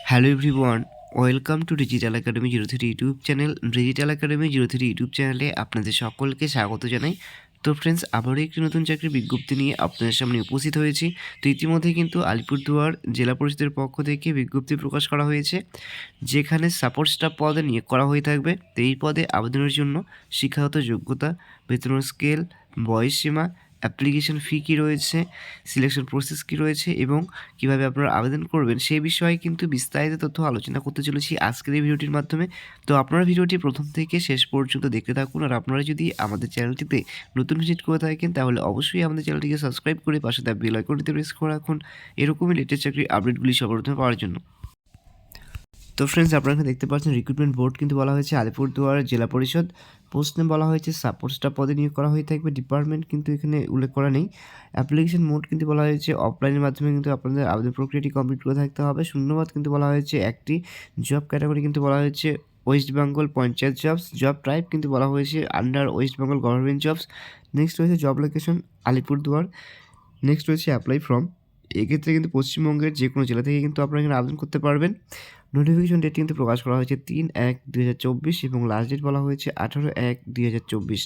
Hello everyone, welcome to digital academy 03 YouTube channel. Digital academy 03 YouTube চ্যানেলে আপনাদের সকলকে স্বাগত জানাই। তো ফ্রেন্ডস, আবারও একটি নতুন চাকরির বিজ্ঞপ্তি নিয়ে আপনাদের সামনে উপস্থিত হয়েছি। তো ইতিমধ্যে কিন্তু আলিপুরদুয়ার জেলা পরিষদের পক্ষ থেকে বিজ্ঞপ্তি প্রকাশ করা হয়েছে, যেখানে সাপোর্ট স্টাফ পদে নিয়োগ করা হয়ে থাকবে। তো এই পদে আবেদনের জন্য শিক্ষাগত যোগ্যতা, বেতন স্কেল, বয়সসীমা, অ্যাপ্লিকেশন ফি কী রয়েছে, সিলেকশন প্রসেস কী রয়েছে এবং কীভাবে আপনারা আবেদন করবেন সেই বিষয়ে কিন্তু বিস্তারিত তথ্য আলোচনা করতে চলেছি আজকের এই ভিডিওটির মাধ্যমে। তো আপনারা ভিডিওটি প্রথম থেকে শেষ পর্যন্ত দেখতে থাকুন। আর আপনারা যদি আমাদের চ্যানেলটিতে নতুন ভিজিট করে থাকেন তাহলে অবশ্যই আমাদের চ্যানেলটিকে সাবস্ক্রাইব করে পাশে দেওয়া বেল আইকনটিতে প্রেস করে রাখুন এরকমই লেটেস্ট চাকরির আপডেটগুলি সবার প্রথমে পাওয়ার জন্য। তো ফ্রেন্ডস, আপনারা এখানে দেখতে পাচ্ছেন রিক্রুটমেন্ট বোর্ড কিন্তু বলা হয়েছে আলিপুরদুয়ার জেলা পরিষদ। পোস্ট নেম বলা হয়েছে সাপোর্ট স্টাফ পদে নিয়োগ করা হয়ে থাকবে। ডিপার্টমেন্ট কিন্তু এখানে উল্লেখ করা নেই। অ্যাপ্লিকেশন মোড কিন্তু বলা হয়েছে অফলাইনের মাধ্যমে কিন্তু আপনাদের আবেদন প্রক্রিয়াটি কমপ্লিট করে থাকতে হবে। শূন্যপদ কিন্তু বলা হয়েছে একটি। জব ক্যাটাগরি কিন্তু বলা হয়েছে West Bengal panchayat jobs. Job type কিন্তু বলা হয়েছে under West Bengal government jobs. Next রয়েছে জব লোকেশন আলিপুরদুয়ার। নেক্সট রয়েছে অ্যাপ্লাই ফর্ম। এক্ষেত্রে কিন্তু পশ্চিমবঙ্গের যে কোনো জেলা থেকে কিন্তু আপনারা এখানে আবেদন করতে পারবেন। নোটিফিকেশন ডেট কিন্তু প্রকাশ করা হয়েছে 3/1/2024 এবং লাস্ট ডেট বলা হয়েছে 18/1/2024।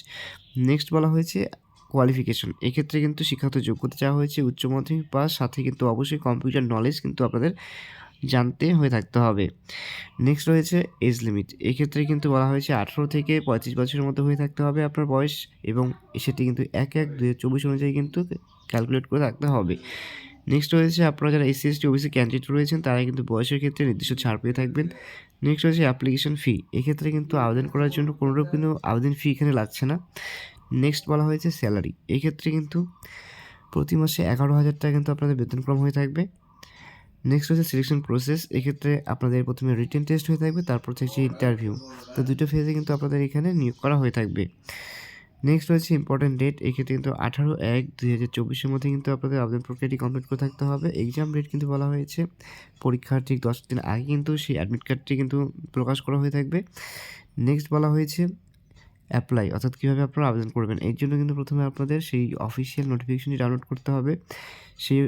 নেক্সট বলা হয়েছে কোয়ালিফিকেশন। এক্ষেত্রে কিন্তু শিক্ষাগত যোগ্যতা চাওয়া হয়েছে উচ্চ মাধ্যমিক পাস, সাথে কিন্তু অবশ্যই কম্পিউটার নলেজ কিন্তু আপনাদের জানতে হয়ে থাকতে হবে। নেক্সট রয়েছে এজ লিমিট। এক্ষেত্রে কিন্তু বলা হয়েছে 18 থেকে 35 বছরের মধ্যে হয়ে থাকতে হবে আপনার বয়স, এবং সেটি কিন্তু 1/1/2024 অনুযায়ী কিন্তু ক্যালকুলেট করে রাখতে হবে। নেক্সট রয়েছে আপনারা যারা এসসি এসটি ওবিসি ক্যান্ডিডেট রয়েছেন তারা কিন্তু বয়সের ক্ষেত্রে নির্দিষ্ট ছাড় পেয়ে থাকবেন। নেক্সট রয়েছে অ্যাপ্লিকেশন ফি। এক্ষেত্রে কিন্তু আবেদন করার জন্য কোনোরকম কিন্তু আবেদন ফি এখানে লাগছে না। নেক্সট বলা হয়েছে স্যালারি। এক্ষেত্রে কিন্তু প্রতি মাসে 11,000 টাকা কিন্তু আপনাদের বেতনক্রম হয়ে থাকবে। নেক্সট হচ্ছে সিলেকশন প্রসেস। এক্ষেত্রে আপনাদের প্রথমে রিটেন টেস্ট হয়ে থাকবে, তারপর হচ্ছে ইন্টারভিউ। তো দুটো ফেজে কিন্তু আপনাদের এখানে নিয়োগ করা হয়ে থাকবে। নেক্সট রয়েছে ইম্পর্টেন্ট ডেট। এক্ষেত্রে কিন্তু 18/1/2024 মধ্যে কিন্তু আপনাদের আবেদন প্রক্রিয়াটি কমপ্লিট করে থাকতে হবে। এক্সাম ডেট কিন্তু বলা হয়েছে পরীক্ষার ঠিক 10 দিন আগে কিন্তু সেই অ্যাডমিট কার্ডটি কিন্তু প্রকাশ করা হয়ে থাকবে। নেক্সট বলা হয়েছে অ্যাপ্লাই, অর্থাৎ কীভাবে আপনারা আবেদন করবেন। এর জন্য কিন্তু প্রথমে আপনাদের সেই অফিসিয়াল নোটিফিকেশনটি ডাউনলোড করতে হবে। সেই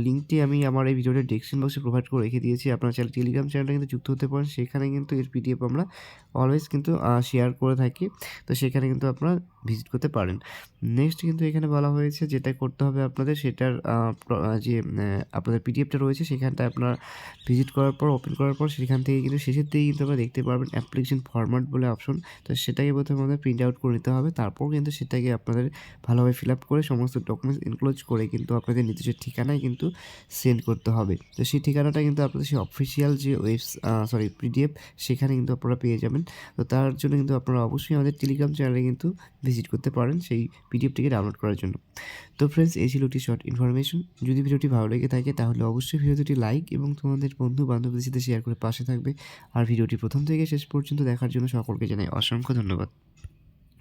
লিঙ্কটি আমি আমার এই ভিডিওর ডেসক্রিপশন বক্সে প্রোভাইড করে রেখে দিয়েছি। আপনারা চাইলে টেলিগ্রাম চ্যানেলটা কিন্তু যুক্ত হতে পারেন। সেখানে কিন্তু এর পিডিএফ আমরা অলওয়েজ কিন্তু শেয়ার করে থাকি। তো সেখানে কিন্তু আপনারা ভিজিট করতে পারেন। নেক্সট কিন্তু এখানে বলা হয়েছে যেটা করতে হবে আপনাদের সেটার যে আপনাদের পিডিএফটা রয়েছে সেখানটায় আপনারা ভিজিট করার পর ওপেন করার পর সেখান থেকে কিন্তু শেষের দিকে কিন্তু আপনারা দেখতে পারবেন অ্যাপ্লিকেশন ফরম্যাট বলে অপশন। তো সেটাকে প্রথমে আমাদের প্রিন্ট আউট করে নিতে হবে। তারপর কিন্তু সেটাকে আপনাদের ভালোভাবে ফিল আপ করে সমস্ত ডকুমেন্টস এনক্লোজ করে কিন্তু আপনাদের নির্দিষ্ট ঠিকানায় কিন্তু সেন্ড করতে হবে। তো সেই ঠিকানাটা কিন্তু আপনাদের সেই অফিসিয়াল যে পিডিএফ সেখানে কিন্তু আপনারা পেয়ে যাবেন। তো তার জন্য কিন্তু আপনারা অবশ্যই আমাদের টেলিগ্রাম চ্যানেলে কিন্তু ভিজিট করতে পারেন সেই পিডিএফটিকে ডাউনলোড করার জন্য। তো ফ্রেন্ডস, এই ছিল একটি শর্ট ইনফরমেশন। যদি ভিডিওটি ভালো লেগে থাকে তাহলে অবশ্যই ভিডিওটি লাইক এবং তোমাদের বন্ধু বান্ধবদের সাথে শেয়ার করে পাশে থাকবে। আর ভিডিওটি প্রথম থেকে শেষ পর্যন্ত দেখার জন্য সকলকে জানাই অসংখ্য ধন্যবাদ।